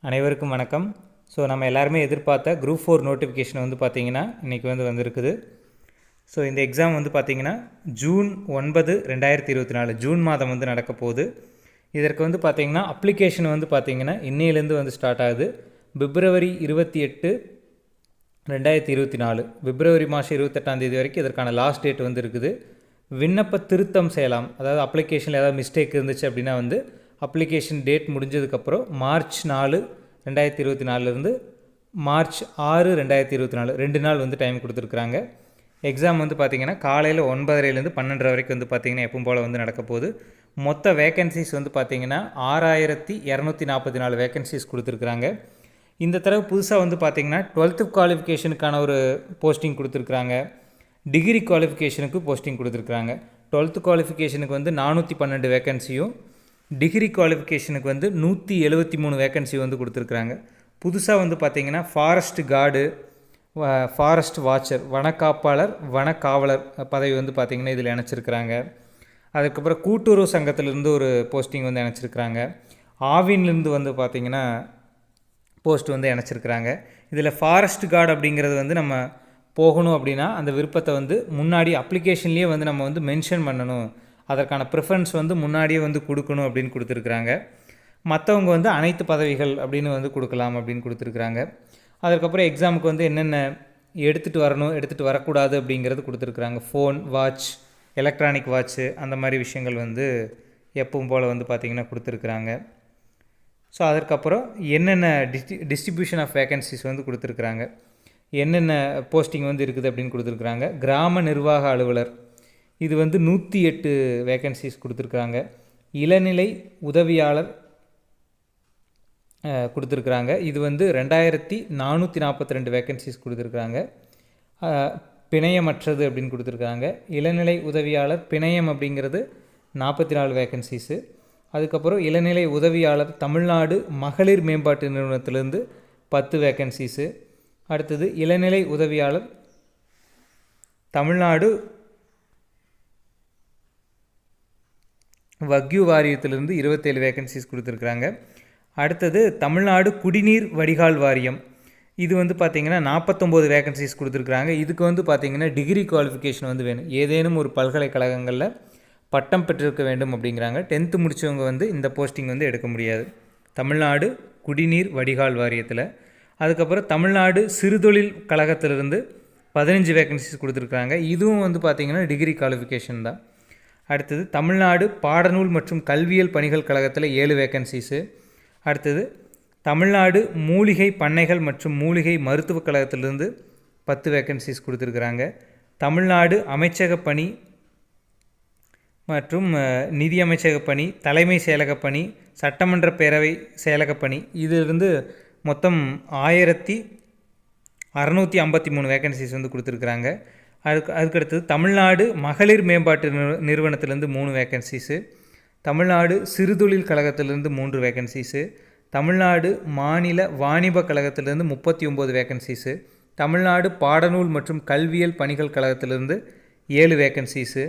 அனைவருக்கும் வணக்கம். ஸோ நம்ம எல்லாருமே எதிர்பார்த்த குரூப் 4 நோட்டிஃபிகேஷன் வந்து பார்த்திங்கன்னா இன்றைக்கி வந்திருக்குது. ஸோ இந்த எக்ஸாம் வந்து பார்த்திங்கன்னா ஜூன் 9, 2024 ஜூன் மாதம் நடக்க போகுது. இதற்கு வந்து பார்த்திங்கன்னா அப்ளிகேஷன் வந்து பார்த்திங்கன்னா இன்னையிலேருந்து ஸ்டார்ட் ஆகுது. பிப்ரவரி 28, 2024 பிப்ரவரி மாதம் 28ஆம் தேதி வரைக்கும் இதற்கான லாஸ்ட் டேட் இருக்குது. விண்ணப்ப திருத்தம் செய்யலாம். அதாவது அப்ளிகேஷனில் ஏதாவது மிஸ்டேக் இருந்துச்சு அப்படின்னா அப்ளிகேஷன் டேட் முடிஞ்சதுக்கப்புறம் மார்ச் 4, 2024 மார்ச் 6, 2024 2 நாள் டைம் கொடுத்துருக்குறாங்க. எக்ஸாம் பார்த்திங்கன்னா காலையில் 9:30 12:30 வரைக்கும் பார்த்திங்கன்னா எப்பவும் போல் நடக்க போகுது. மொத்த வேக்கன்சிஸ் பார்த்திங்கன்னா 6244 வேக்கன்சிஸ் கொடுத்துருக்குறாங்க. இந்த தடவை புதுசாக பார்த்திங்கன்னா 12th குவாலிஃபிகேஷனுக்கான ஒரு போஸ்டிங் கொடுத்துருக்குறாங்க. டிகிரி குவாலிஃபிகேஷனுக்கு போஸ்டிங் கொடுத்துருக்குறாங்க. 12th குவாலிஃபிகேஷனுக்கு 412 வேக்கன்சியும் டிகிரி குவாலிஃபிகேஷனுக்கு 173 வேக்கன்சி கொடுத்துருக்குறாங்க. புதுசாக பார்த்திங்கன்னா ஃபாரஸ்ட் கார்டு, ஃபாரஸ்ட் வாட்சர், வனக்காப்பாளர், வனக்காவலர் பதவி பார்த்திங்கன்னா இதில் இணைச்சிருக்கிறாங்க. அதுக்கப்புறம் கூட்டுறவு சங்கத்திலேருந்து ஒரு போஸ்டிங் இணைச்சிருக்கிறாங்க. ஆவின்லேருந்து பார்த்திங்கன்னா போஸ்ட் இணைச்சிருக்கிறாங்க. இதில் ஃபாரஸ்ட் கார்டு அப்படிங்கிறது நம்ம போகணும் அப்படின்னா அந்த விருப்பத்தை முன்னாடி அப்ளிகேஷன்லேயே நம்ம மென்ஷன் பண்ணணும். அதற்கான ப்ரிஃபரன்ஸ் முன்னாடியே கொடுக்கணும் அப்படின்னு கொடுத்துருக்குறாங்க. மற்றவங்க அனைத்து பதவிகள் அப்படின்னு கொடுக்கலாம் அப்படின்னு கொடுத்துருக்குறாங்க. அதுக்கப்புறம் எக்ஸாமுக்கு என்னென்ன எடுத்துகிட்டு வரணும், எடுத்துகிட்டு வரக்கூடாது அப்படிங்கிறது கொடுத்துருக்குறாங்க. ஃபோன், வாட்ச், எலக்ட்ரானிக் வாட்ச்சு, அந்த மாதிரி விஷயங்கள் எப்பவும் போல் பார்த்திங்கன்னா கொடுத்துருக்குறாங்க. ஸோ அதற்கப்புறம் என்னென்ன டிஸ்ட்ரிபியூஷன் ஆஃப் வேக்கன்சிஸ் கொடுத்துருக்குறாங்க, என்னென்ன போஸ்டிங் இருக்குது அப்படின்னு கொடுத்துருக்குறாங்க. கிராம நிர்வாக அலுவலர் இது 108 வேக்கன்சிஸ் கொடுத்துருக்குறாங்க. இளநிலை உதவியாளர் கொடுத்துருக்குறாங்க. இது 2442 வேக்கன்சிஸ் கொடுத்துருக்குறாங்க. பிணையமற்றது அப்படின்னு கொடுத்துருக்குறாங்க. இளநிலை உதவியாளர் பிணையம் அப்படிங்கிறது 44 வேக்கன்சிஸு. அதுக்கப்புறம் இளநிலை உதவியாளர் தமிழ்நாடு மகளிர் மேம்பாட்டு நிறுவனத்திலேருந்து 10 வேக்கன்சிஸு. அடுத்தது இளநிலை உதவியாளர் தமிழ்நாடு வக்யூ வாரியத்திலிருந்து 27 வேக்கன்சிஸ் கொடுத்துருக்குறாங்க. அடுத்தது தமிழ்நாடு குடிநீர் வடிகால் வாரியம் இது பார்த்திங்கன்னா 49 வேக்கன்சிஸ் கொடுத்துருக்குறாங்க. இதுக்கு பார்த்திங்கன்னா டிகிரி குவாலிஃபிகேஷன் வேணும். ஏதேனும் ஒரு பல்கலைக்கழகங்களில் பட்டம் பெற்றிருக்க வேண்டும் அப்படிங்கிறாங்க. 10th முடித்தவங்க இந்த போஸ்டிங் எடுக்க முடியாது தமிழ்நாடு குடிநீர் வடிகால் வாரியத்தில். அதுக்கப்புறம் தமிழ்நாடு சிறுதொழில் கழகத்திலிருந்து 15 வேக்கன்சிஸ் கொடுத்துருக்குறாங்க. இதுவும் பார்த்திங்கன்னா டிகிரி குவாலிஃபிகேஷன் தான். அடுத்தது தமிழ்நாடு பாடநூல் மற்றும் கல்வியல் பணிகள் கழகத்தில் 7 வேக்கன்சிஸு. அடுத்தது தமிழ்நாடு மூலிகை பண்ணைகள் மற்றும் மூலிகை மருத்துவக் கழகத்திலிருந்து 10 வேக்கன்சிஸ் கொடுத்துருக்குறாங்க. தமிழ்நாடு அமைச்சக பணி மற்றும் நிதி அமைச்சக பணி, தலைமை செயலக பணி, சட்டமன்ற பேரவை செயலக பணி இதிலிருந்து மொத்தம் 1653 வேக்கன்சிஸ் கொடுத்துருக்குறாங்க. அதுக்கடுத்தது தமிழ்நாடு மகளிர் மேம்பாட்டு நிறுவனத்திலேருந்து 3 வேக்கன்சிஸு. தமிழ்நாடு சிறுதொழில் கழகத்திலிருந்து 3 வேக்கன்சிஸு. தமிழ்நாடு மாநில வாணிப கழகத்திலிருந்து 39 வேக்கன்சிஸு. தமிழ்நாடு பாடநூல் மற்றும் கல்வியல் பணிகள் கழகத்திலிருந்து 7 வேக்கன்சிஸு.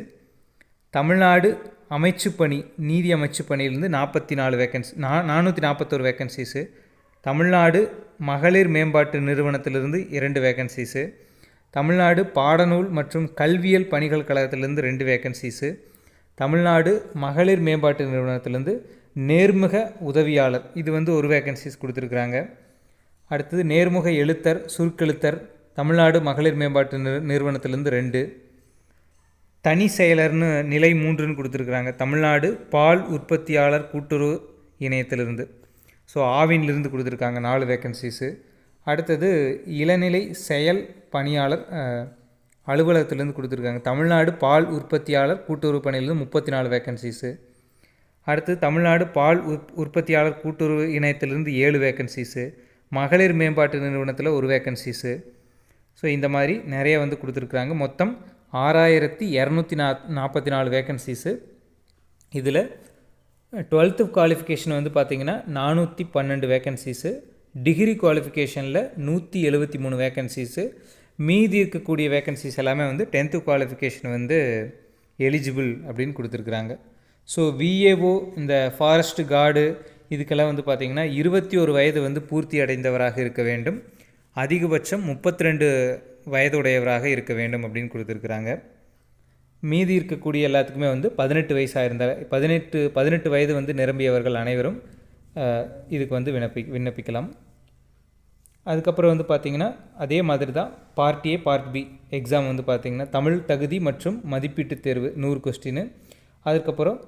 தமிழ்நாடு அமைச்சுப்பணி நீதி அமைச்சு பணியிலிருந்து 441 வேக்கன்சிஸு. தமிழ்நாடு மகளிர் மேம்பாட்டு நிறுவனத்திலிருந்து 2 வேக்கன்சிஸு. தமிழ்நாடு பாடநூல் மற்றும் கல்வியல் பணிகள் கழகத்திலிருந்து 2 வேக்கன்சிஸு. தமிழ்நாடு மகளிர் மேம்பாட்டு நிறுவனத்திலிருந்து நேர்முக உதவியாளர் இது 1 வேக்கன்சிஸ் கொடுத்துருக்குறாங்க. அடுத்தது நேர்முக எழுத்தர், சுருக்கெழுத்தர் தமிழ்நாடு மகளிர் மேம்பாட்டு நிறுவனத்திலிருந்து 2. தனி செயலர்னு நிலை 3ன்னு கொடுத்துருக்குறாங்க. தமிழ்நாடு பால் உற்பத்தியாளர் கூட்டுறவு இணையத்திலிருந்து. ஸோ ஆவின்லேருந்து கொடுத்துருக்காங்க 4 வேக்கன்சிஸு. அடுத்தது இளநிலை செயல் பணியாளர் அலுவலகத்திலேருந்து கொடுத்துருக்காங்க. தமிழ்நாடு பால் உற்பத்தியாளர் கூட்டுறவு பணியிலிருந்து 34 வேக்கன்சிஸு. அடுத்தது தமிழ்நாடு பால் உற்பத்தியாளர் கூட்டுறவு இணையத்திலிருந்து 7 வேக்கன்சிஸு. மகளிர் மேம்பாட்டு நிறுவனத்தில் 1 வேக்கன்சிஸு. ஸோ இந்த மாதிரி நிறைய கொடுத்துருக்குறாங்க. மொத்தம் 6244 வேக்கன்சிஸு. இதில் 12th குவாலிஃபிகேஷன் பார்த்திங்கன்னா 412 வேக்கன்சிஸு. Degree குவாலிஃபிகேஷனில் 173 vacancies. மீதி இருக்கக்கூடிய வேக்கன்சிஸ் எல்லாமே 10th குவாலிஃபிகேஷன் எலிஜிபிள் அப்படின்னு கொடுத்துருக்குறாங்க. ஸோ விஏஓ, இந்த ஃபாரஸ்ட் கார்டு, இதுக்கெல்லாம் வந்து பார்த்திங்கன்னா 21 வயது வந்து பூர்த்தி அடைந்தவராக இருக்க வேண்டும். அதிகபட்சம் 32 வயதுடையவராக இருக்க வேண்டும் அப்படின்னு கொடுத்துருக்குறாங்க. மீதி இருக்கக்கூடிய எல்லாத்துக்குமே வந்து 18 வயசாக இருந்தால் 18 வயது வந்து நிரம்பியவர்கள் அனைவரும் இதுக்கு வந்து விண்ணப்பிக்கலாம். அதுக்கப்புறம் வந்து பார்த்திங்கன்னா அதே மாதிரி தான் part A part B exam வந்து பார்த்திங்கன்னா தமிழ் தகுதி மற்றும் மதிப்பீட்டு தேர்வு 100 கொஸ்டின். அதுக்கப்புறம்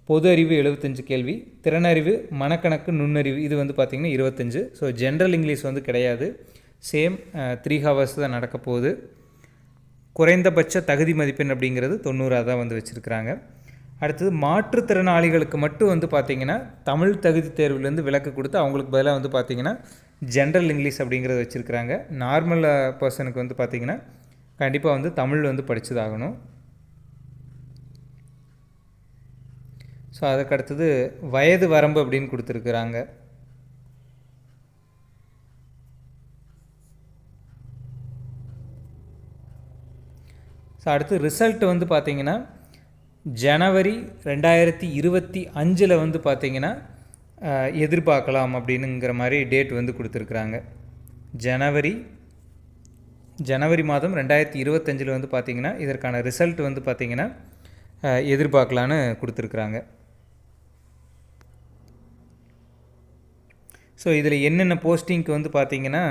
பொது அறிவு 75 கேள்வி, திறனறிவு, மனக்கணக்கு, நுண்ணறிவு இது வந்து பார்த்திங்கன்னா 25. ஸோ ஜென்ரல் இங்கிலீஷ் வந்து கிடையாது, சேம் 3 ஹவர்ஸ் தான் நடக்க போகுது. குறைந்தபட்ச தகுதி மதிப்பெண் அப்படிங்கிறது 90 தான் வந்து வச்சுருக்கிறாங்க. அடுத்தது மாற்றுத்திறனாளிகளுக்கு மட்டும் வந்து பார்த்திங்கன்னா தமிழ் தகுதி தேர்வுலேருந்து விலக்கு கொடுத்து அவங்களுக்கு பதிலாக வந்து பார்த்திங்கன்னா ஜென்ரல் இங்கிலீஷ் அப்படிங்கிறத வச்சுருக்கிறாங்க. நார்மல் பர்சனுக்கு வந்து பார்த்திங்கன்னா கண்டிப்பாக வந்து தமிழ் வந்து படித்ததாகணும். ஸோ அதுக்கு அடுத்தது வயது வரம்பு அப்படின்னு கொடுத்துருக்குறாங்க. ஸோ அடுத்து ரிசல்ட் வந்து பார்த்திங்கன்னா ஜனவரி 2025 வந்து பார்த்திங்கன்னா எதிர்பார்க்கலாம் அப்படின்னுங்கிற மாதிரி டேட் வந்து கொடுத்துருக்குறாங்க. ஜனவரி மாதம் 2025 வந்து பார்த்திங்கன்னா இதற்கான ரிசல்ட் வந்து பார்த்திங்கன்னா எதிர்பார்க்கலான்னு கொடுத்துருக்குறாங்க. ஸோ இதில் என்னென்ன போஸ்டிங்க்கு வந்து பார்த்திங்கன்னா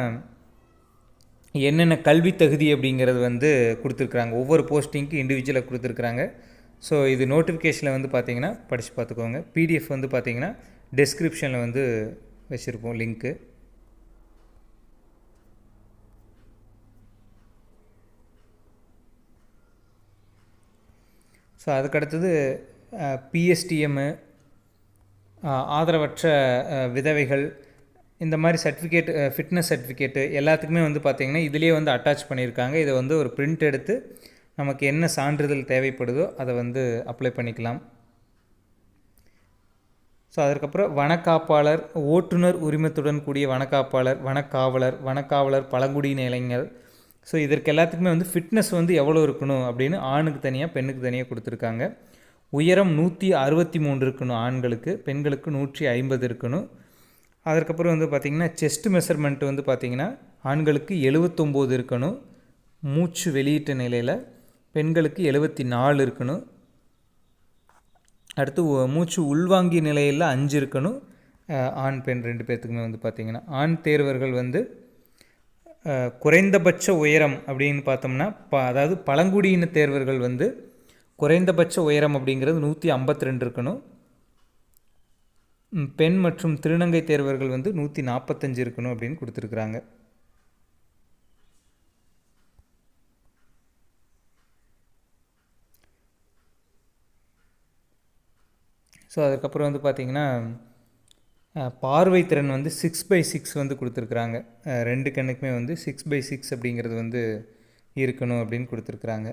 என்னென்ன கல்வி தகுதி அப்படிங்கிறது வந்து கொடுத்துருக்குறாங்க. ஒவ்வொரு போஸ்டிங்க்கு இண்டிவிஜுவலாக கொடுத்துருக்குறாங்க. ஸோ இது நோட்டிஃபிகேஷனில் வந்து பார்த்திங்கன்னா படித்து பார்த்துக்கோங்க. பிடிஎஃப் வந்து பார்த்திங்கன்னா டெஸ்கிரிப்ஷனில் வந்து வச்சுருப்போம் லிங்க்கு. ஸோ அதுக்கடுத்தது பிஎஸ்டிஎம்மு, ஆதரவற்ற விதவைகள், இந்த மாதிரி சர்டிஃபிகேட், ஃபிட்னஸ் சர்டிஃபிகேட்டு எல்லாத்துக்குமே வந்து பார்த்திங்கன்னா இதிலே வந்து அட்டாச் பண்ணியிருக்காங்க. இதை வந்து ஒரு பிரிண்ட் எடுத்து நமக்கு என்ன சான்றிதழ் தேவைப்படுதோ அதை வந்து அப்ளை பண்ணிக்கலாம். ஸோ அதற்கப்புறம் வனக்காப்பாளர், ஓட்டுநர் உரிமத்துடன் கூடிய வனக்காப்பாளர், வனக்காவலர், பழங்குடியின இளைஞர். ஸோ இதற்கு எல்லாத்துக்குமே வந்து ஃபிட்னஸ் வந்து எவ்வளோ இருக்கணும் அப்படின்னு ஆணுக்கு தனியாக பெண்ணுக்கு தனியாக கொடுத்துருக்காங்க. உயரம் 163 இருக்கணும் ஆண்களுக்கு, பெண்களுக்கு 150 இருக்கணும். அதற்கப்புறம் வந்து பார்த்திங்கன்னா செஸ்ட் மெஷர்மெண்ட் வந்து பார்த்திங்கன்னா ஆண்களுக்கு 79 இருக்கணும் மூச்சு வெளியிட்ட நிலையில், பெண்களுக்கு 74 இருக்கணும். அடுத்து மூச்சு உள்வாங்கிய நிலையில் 5 இருக்கணும். ஆண் பெண் 2 பேர்த்துக்குமே வந்து பார்த்திங்கன்னா ஆண் தேர்வர்கள் வந்து குறைந்தபட்ச உயரம் அப்படின்னு பார்த்தோம்னா அதாவது பழங்குடியின தேர்வர்கள் வந்து குறைந்தபட்ச உயரம் அப்படிங்கிறது 152 இருக்கணும். பெண் மற்றும் திருநங்கை தேர்வர்கள் வந்து 145 இருக்கணும் அப்படின்னு கொடுத்துருக்குறாங்க. ஸோ அதுக்கப்புறம் வந்து பார்த்திங்கன்னா பார்வை திறன் வந்து 6/6 வந்து கொடுத்துருக்குறாங்க. 2 கண்ணுக்குமே வந்து 6/6 அப்படிங்கிறது வந்து இருக்கணும் அப்படின்னு கொடுத்துருக்குறாங்க.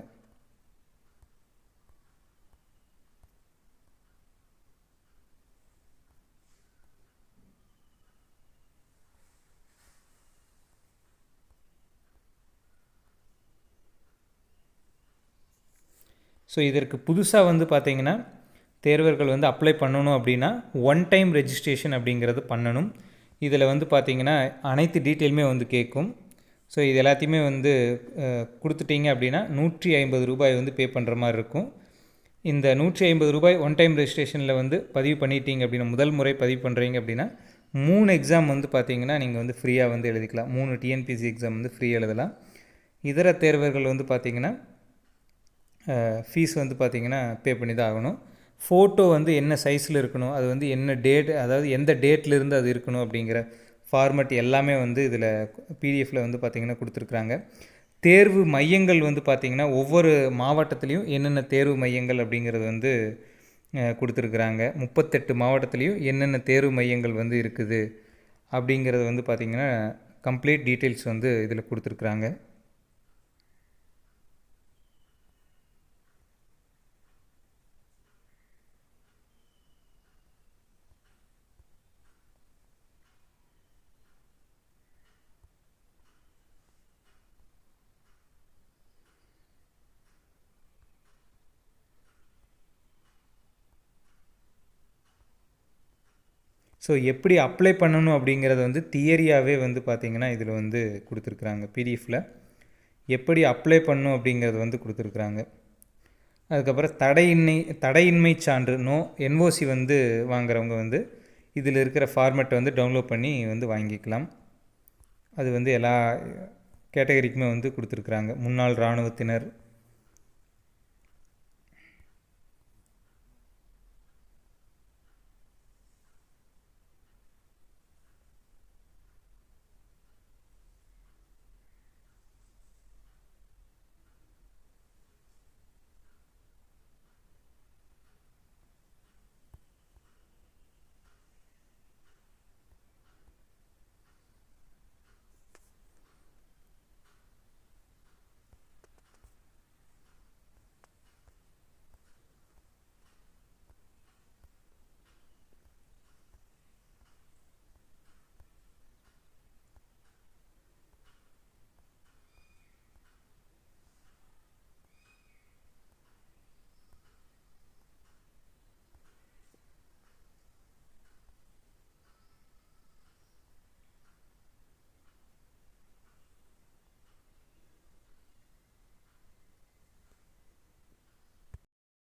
ஸோ இதற்கு புதுசாக வந்து பார்த்திங்கன்னா தேர்வர்கள் வந்து அப்ளை பண்ணணும் அப்படின்னா 1 டைம் ரெஜிஸ்ட்ரேஷன் அப்படிங்கிறது பண்ணணும். இதில் வந்து பார்த்திங்கன்னா அனைத்து டீட்டெயிலுமே வந்து கேட்கும். ஸோ இது எல்லாத்தையுமே வந்து கொடுத்துட்டிங்க அப்படின்னா 150 ரூபாய் வந்து பே பண்ணுற மாதிரி இருக்கும். இந்த 150 ரூபாய் 1 டைம் ரெஜிஸ்ட்ரேஷனில் வந்து பதிவு பண்ணிட்டீங்க அப்படின்னா, முதல் முறை பதிவு பண்ணுறீங்க அப்படின்னா 3 எக்ஸாம் வந்து பார்த்திங்கன்னா நீங்கள் வந்து ஃப்ரீயாக வந்து எழுதிக்கலாம். 3 டிஎன்பிஎஸ்சி எக்ஸாம் வந்து ஃப்ரீ எழுதலாம். இதர தேர்வர்கள் வந்து பார்த்திங்கன்னா ஃபீஸ் வந்து பார்த்திங்கன்னா பே பண்ணி தான் ஆகணும். ஃபோட்டோ வந்து என்ன சைஸில் இருக்கணும், அது வந்து என்ன டேட், அதாவது எந்த டேட்லேருந்து அது இருக்கணும் அப்படிங்கிற ஃபார்மட் எல்லாமே வந்து இதில் பிடிஎஃப்பில் வந்து பார்த்திங்கன்னா கொடுத்துருக்குறாங்க. தேர்வு மையங்கள் வந்து பார்த்திங்கன்னா ஒவ்வொரு மாவட்டத்துலேயும் என்னென்ன தேர்வு மையங்கள் அப்படிங்கிறது வந்து கொடுத்துருக்குறாங்க. 38 மாவட்டத்துலேயும் என்னென்ன தேர்வு மையங்கள் வந்து இருக்குது அப்படிங்கிறது வந்து பார்த்திங்கன்னா கம்ப்ளீட் டீட்டெயில்ஸ் வந்து இதில் கொடுத்துருக்குறாங்க. ஸோ எப்படி அப்ளை பண்ணணும் அப்படிங்கிறத வந்து தியரியாகவே வந்து பார்த்திங்கன்னா இதில் வந்து கொடுத்துருக்குறாங்க. பிடிஎஃப்பில் எப்படி அப்ளை பண்ணணும் அப்படிங்கிறது வந்து கொடுத்துருக்குறாங்க. அதுக்கப்புறம் தடையின்மை சான்று என்ஓசி வந்து வாங்குறவங்க வந்து இதில் இருக்கிற ஃபார்மெட்டை வந்து டவுன்லோட் பண்ணி வந்து வாங்கிக்கலாம். அது வந்து எல்லா கேட்டகரிக்குமே வந்து கொடுத்துருக்குறாங்க. முன்னாள் இராணுவத்தினர்,